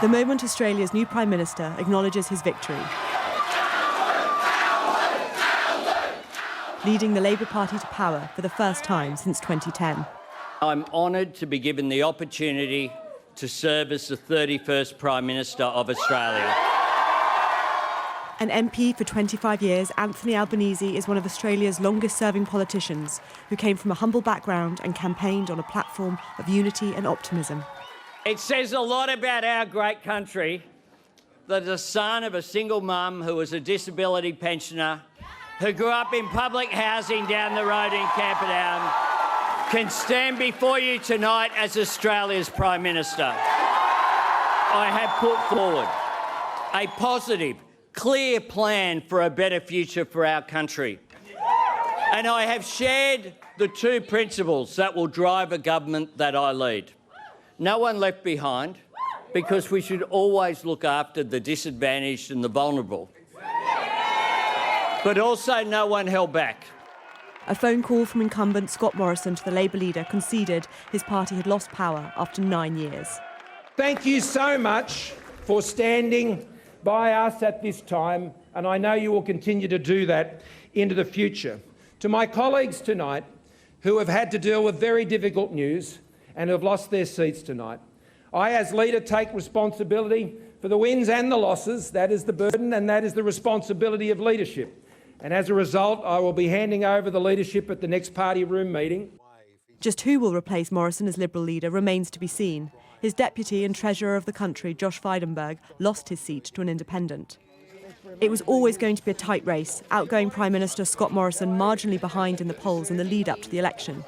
The moment Australia's new Prime Minister acknowledges his victory, leading the Labour Party to power for the first time since 2010. I'm honoured to be given the opportunity to serve as the 31st Prime Minister of Australia. An MP for 25 years, Anthony Albanese is one of Australia's longest-serving politicians who came from a humble background and campaigned on a platform of unity and optimism. It says a lot about our great country that the son of a single mum who was a disability pensioner, who grew up in public housing down the road in Camperdown, can stand before you tonight as Australia's Prime Minister. I have put forward a positive, clear plan for a better future for our country. And I have shared the two principles that will drive a government that I lead. No one left behind, because we should always look after the disadvantaged and the vulnerable. But also no one held back. A phone call from incumbent Scott Morrison to the Labour leader conceded his party had lost power after 9 years. Thank you so much for standing by us at this time, and I know you will continue to do that into the future. To my colleagues tonight who have had to deal with very difficult news and have lost their seats tonight, I as leader take responsibility for the wins and the losses. That is the burden and that is the responsibility of leadership. And as a result, I will be handing over the leadership at the next party room meeting. Just who will replace Morrison as Liberal leader remains to be seen. His deputy and treasurer of the country, Josh Frydenberg, lost his seat to an independent. It was always going to be a tight race, outgoing Prime Minister Scott Morrison marginally behind in the polls in the lead-up to the election.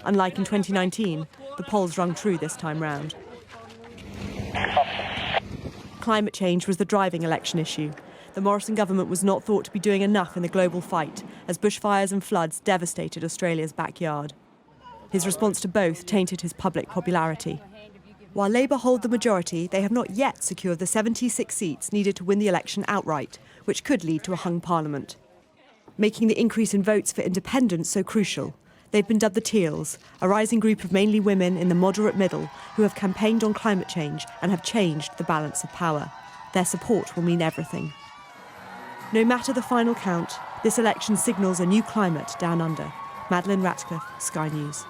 Unlike in 2019, the polls rung true this time round. Climate change was the driving election issue. The Morrison government was not thought to be doing enough in the global fight, as bushfires and floods devastated Australia's backyard. His response to both tainted his public popularity. While Labour hold the majority, they have not yet secured the 76 seats needed to win the election outright, which could lead to a hung parliament. Making the increase in votes for independents so crucial, they've been dubbed the Teals, a rising group of mainly women in the moderate middle who have campaigned on climate change and have changed the balance of power. Their support will mean everything. No matter the final count, this election signals a new climate down under. Madeleine Ratcliffe, Sky News.